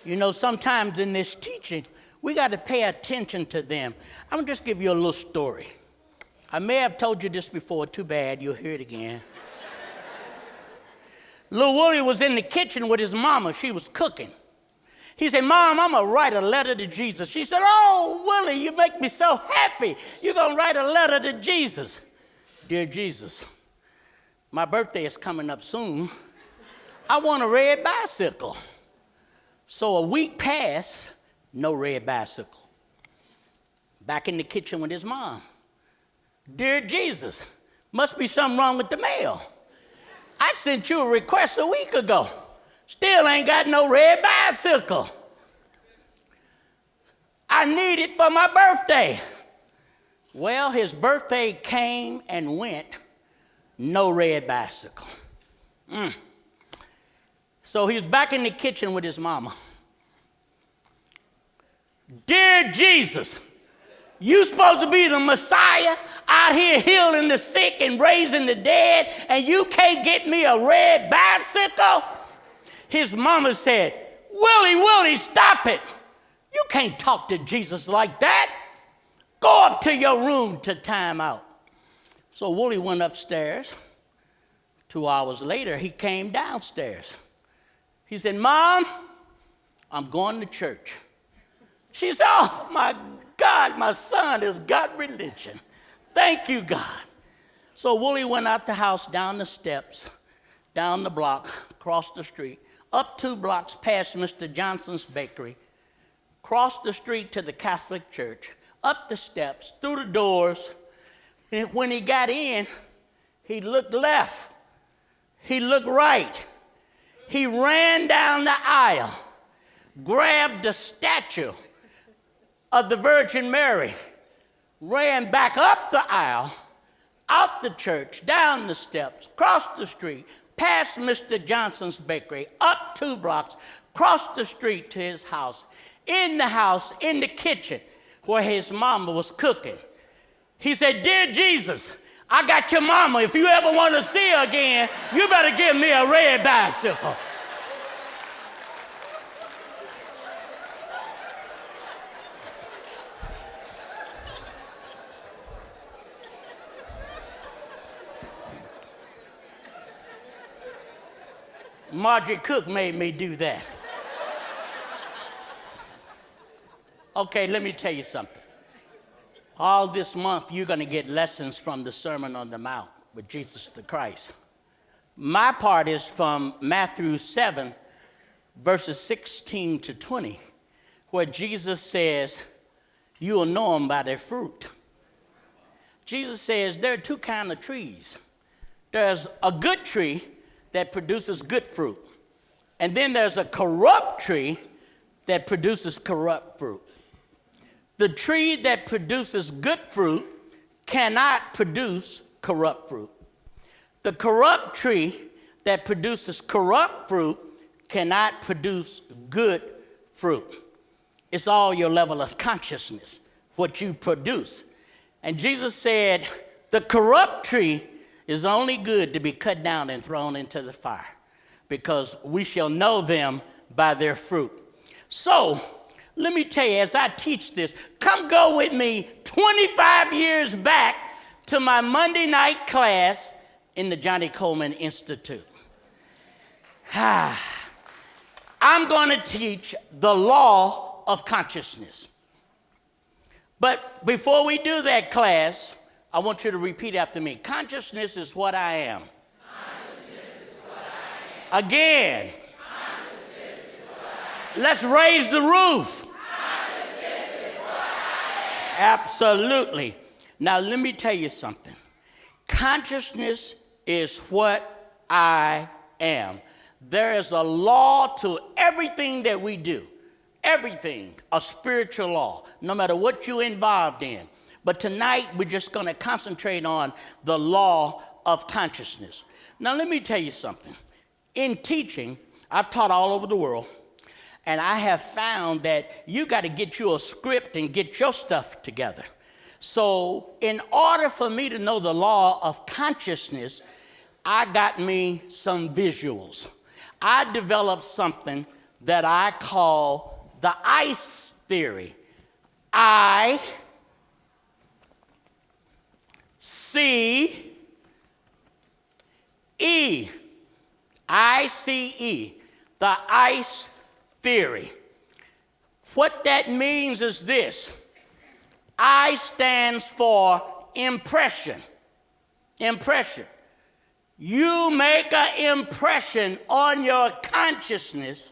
You know, sometimes in this teaching, we got to pay attention to them. I'm going to just give you a little story. I may have told you this before. Too bad. You'll hear it again. Little Willie was in the kitchen with his mama. She was cooking. He said, Mom, I'm going to write a letter to Jesus. She said, oh, Willie, you make me so happy. You're going to write a letter to Jesus. Dear Jesus, my birthday is coming up soon. I want a red bicycle. So a week passed, no red bicycle. Back in the kitchen with his mom. Dear Jesus, must be something wrong with the mail. I sent you a request a week ago. Still ain't got no red bicycle. I need it for my birthday. Well, his birthday came and went, no red bicycle. So he was back in the kitchen with his mama. Dear Jesus, you supposed to be the Messiah out here healing the sick and raising the dead, and you can't get me a red bicycle? His mama said, Willie, stop it. You can't talk to Jesus like that. Go up to your room to time out. So Willie went upstairs. 2 hours later, he came downstairs. He said, Mom, I'm going to church. She said, oh, my God, my son has got religion. Thank you, God. So Willie went out the house, down the steps, down the block, across the street, up 2 blocks past Mr. Johnson's bakery, crossed the street to the Catholic church, up the steps, through the doors. And when he got in, he looked left. He looked right. He ran down the aisle, grabbed the statue of the Virgin Mary, ran back up the aisle, out the church, down the steps, crossed the street, past Mr. Johnson's bakery, up 2 blocks, crossed the street to his house, in the kitchen, where his mama was cooking. He said, Dear Jesus, I got your mama. If you ever want to see her again, you better give me a red bicycle. Marjorie Cook made me do that. Okay, let me tell you something. All this month, you're going to get lessons from the Sermon on the Mount with Jesus the Christ. My part is from Matthew 7, verses 16 to 20, where Jesus says, you will know them by their fruit. Jesus says there are 2 kinds of trees. There's a good tree that produces good fruit. And then there's a corrupt tree that produces corrupt fruit. The tree that produces good fruit cannot produce corrupt fruit. The corrupt tree that produces corrupt fruit cannot produce good fruit. It's all your level of consciousness, what you produce. And Jesus said, the corrupt tree is only good to be cut down and thrown into the fire, because we shall know them by their fruit. So, let me tell you, as I teach this, come go with me 25 years back to my Monday night class in the Johnny Coleman Institute. I'm going to teach the law of consciousness. But before we do that class, I want you to repeat after me. Consciousness is what I am. Consciousness is what I am. Again. Consciousness is what I am. Let's raise the roof. Consciousness is what I am. Absolutely. Now, let me tell you something. Consciousness is what I am. There is a law to everything that we do. Everything, a spiritual law, no matter what you're involved in. But tonight, we're just going to concentrate on the law of consciousness. Now, let me tell you something. In teaching, I've taught all over the world, and I have found that you got to get you a script and get your stuff together. So, in order for me to know the law of consciousness, I got me some visuals. I developed something that I call the ICE theory. I C E. ICE, the ICE theory. What that means is this. I stands for impression. Impression. You make an impression on your consciousness,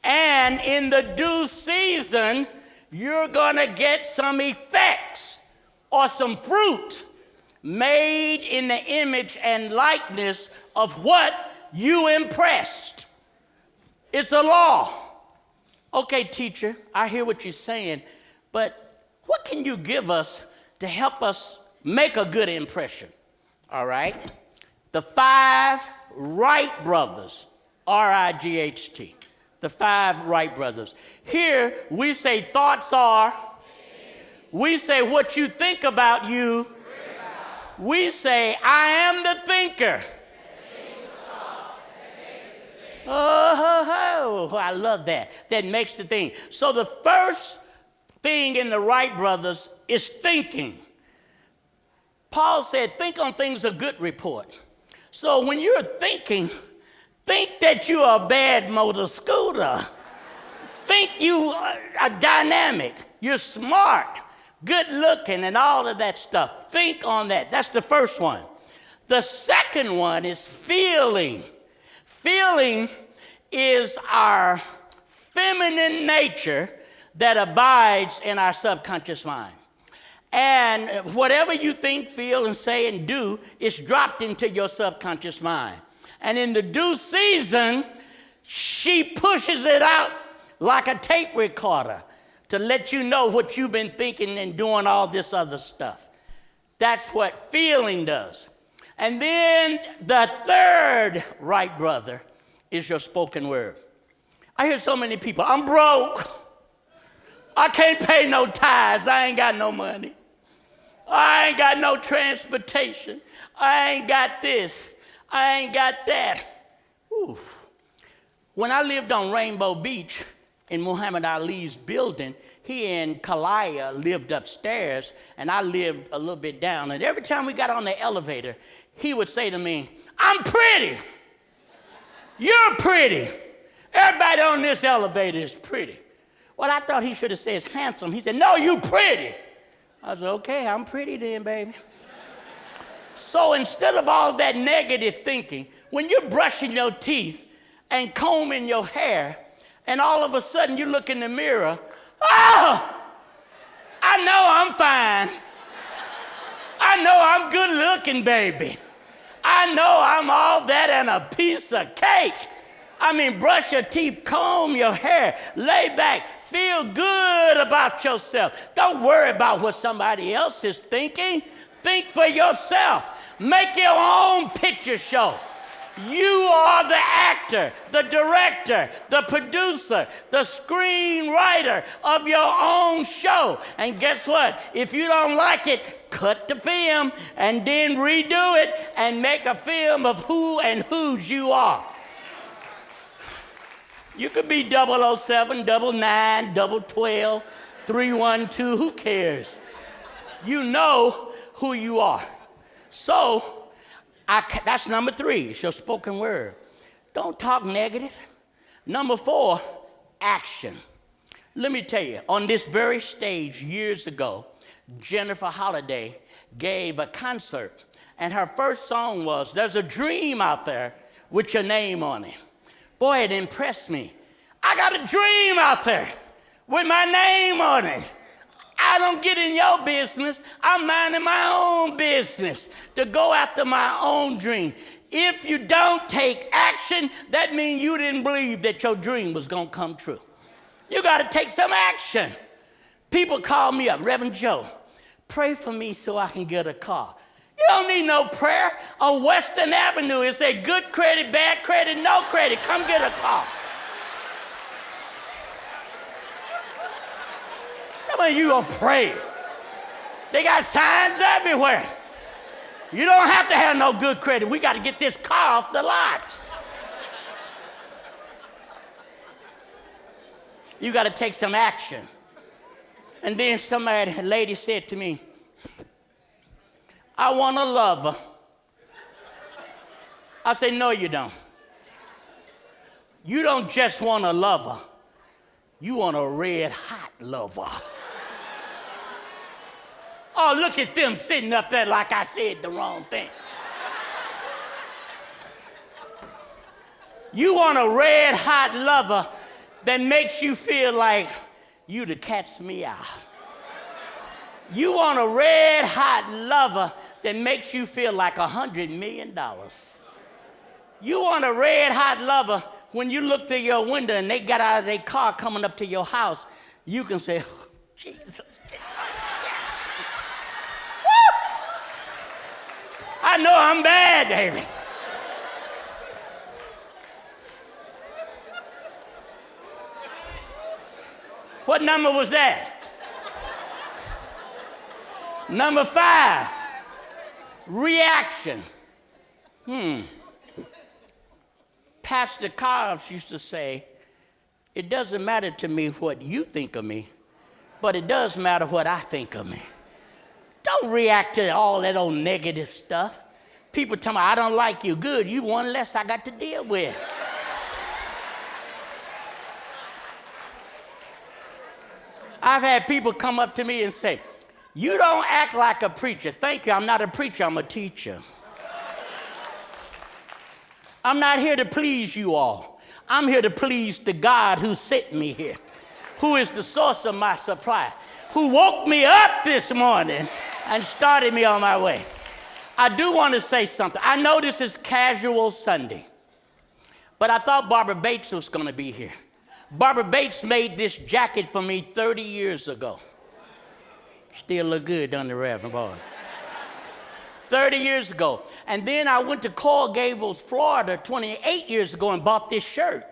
and in the due season, you're going to get some effects or some fruit made in the image and likeness of what you impressed. It's a law. Okay, teacher, I hear what you're saying, but what can you give us to help us make a good impression? All right. The 5 Wright brothers, R-I-G-H-T, the 5 Wright brothers. Here we say thoughts are, we say what you think about you, we say I am the thinker. Oh, I love that. That makes the thing. So the first thing in the Wright brothers is thinking. Paul said, think on things of good report. So when you're thinking, think that you're a bad motor scooter. Think you are dynamic. You're smart, good looking, and all of that stuff. Think on that. That's the first one. The second one is feeling. Feeling is our feminine nature that abides in our subconscious mind. And whatever you think, feel, and say and do is dropped into your subconscious mind. And in the due season, she pushes it out like a tape recorder to let you know what you've been thinking and doing all this other stuff. That's what feeling does. And then the third Wright brother is your spoken word. I hear so many people, I'm broke. I can't pay no tithes. I ain't got no money. I ain't got no transportation. I ain't got this. I ain't got that. Oof. When I lived on Rainbow Beach in Muhammad Ali's building, he and Kalaya lived upstairs, and I lived a little bit down. And every time we got on the elevator, he would say to me, I'm pretty. You're pretty. Everybody on this elevator is pretty. Well, I thought he should have said handsome. He said, no, you pretty. I said, okay, I'm pretty then, baby. So instead of all that negative thinking, when you're brushing your teeth and combing your hair, and all of a sudden you look in the mirror, oh, I know I'm fine. I know I'm good looking, baby. I know I'm all that and a piece of cake. I mean, brush your teeth, comb your hair, lay back, feel good about yourself. Don't worry about what somebody else is thinking. Think for yourself. Make your own picture show. You are the actor, the director, the producer, the screenwriter of your own show. And guess what? If you don't like it, cut the film and then redo it and make a film of who and whose you are. You could be 007, 99, 12, 312, who cares? You know who you are. So, that's number 3, it's your spoken word. Don't talk negative. Number 4, action. Let me tell you, on this very stage years ago, Jennifer Holliday gave a concert, and her first song was, There's a Dream Out There with Your Name on it. Boy, it impressed me. I got a dream out there with my name on it. I don't get in your business. I'm minding my own business to go after my own dream. If you don't take action, that means you didn't believe that your dream was going to come true. You got to take some action. People call me up, Reverend Joe, pray for me so I can get a car. You don't need no prayer. On Western Avenue, it say good credit, bad credit, no credit. Come get a car. I mean, you gonna pray. They got signs everywhere. You don't have to have no good credit. We got to get this car off the lot. You got to take some action. And then a lady said to me, I want a lover. I said, no, you don't. You don't just want a lover. You want a red hot lover. Oh, look at them sitting up there like I said the wrong thing. You want a red hot lover that makes you feel like you to catch me out. You want a red hot lover that makes you feel like $100 million. You want a red hot lover when you look through your window and they got out of their car coming up to your house, you can say, oh, Jesus. I know I'm bad, baby. What number was that? Number 5, reaction. Pastor Cobbs used to say, it doesn't matter to me what you think of me, but it does matter what I think of me. Don't react to all that old negative stuff. People tell me, I don't like you. Good, you one less I got to deal with. I've had people come up to me and say, you don't act like a preacher. Thank you, I'm not a preacher, I'm a teacher. I'm not here to please you all. I'm here to please the God who sent me here, who is the source of my supply, who woke me up this morning and started me on my way. I do want to say something. I know this is casual Sunday, but I thought Barbara Bates was going to be here. Barbara Bates made this jacket for me 30 years ago. Still look good, doesn't it, Reverend Boy? 30 years ago. And then I went to Coral Gables, Florida 28 years ago and bought this shirt.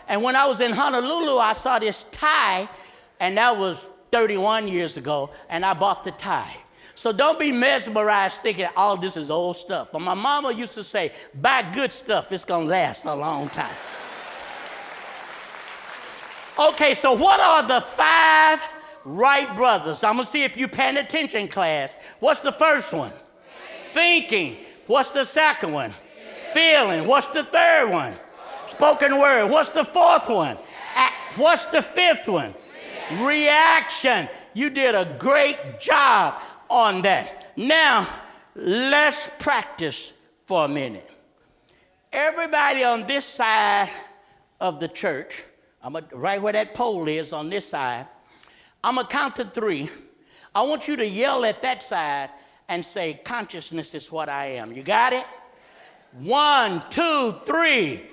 And when I was in Honolulu, I saw this tie, and that was 31 years ago, and I bought the tie. So don't be mesmerized thinking all this is old stuff. But my mama used to say, buy good stuff, it's gonna last a long time. Okay, so what are the 5 Wright brothers? I'm gonna see if you're paying attention, class. What's the first one? Thinking. What's the second one? Feeling. What's the third one? Spoken word. What's the fourth one? What's the fifth one? Reaction. You did a great job on that. Now, let's practice for a minute. Everybody on this side of the church, right where that pole is on this side, I'm going to count to 3. I want you to yell at that side and say, consciousness is what I am. You got it? 1, 2, 3.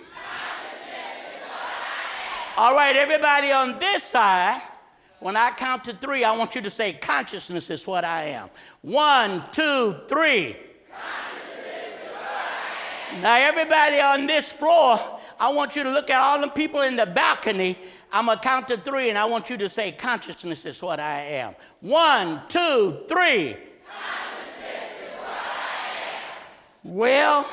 All right, everybody on this side, when I count to 3, I want you to say, consciousness is what I am. 1, 2, 3. Now, everybody on this floor, I want you to look at all the people in the balcony. I'm going to count to 3, and I want you to say, consciousness is what I am. 1, 2, 3. Well,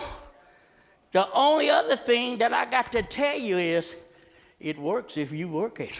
the only other thing that I got to tell you is, it works if you work it.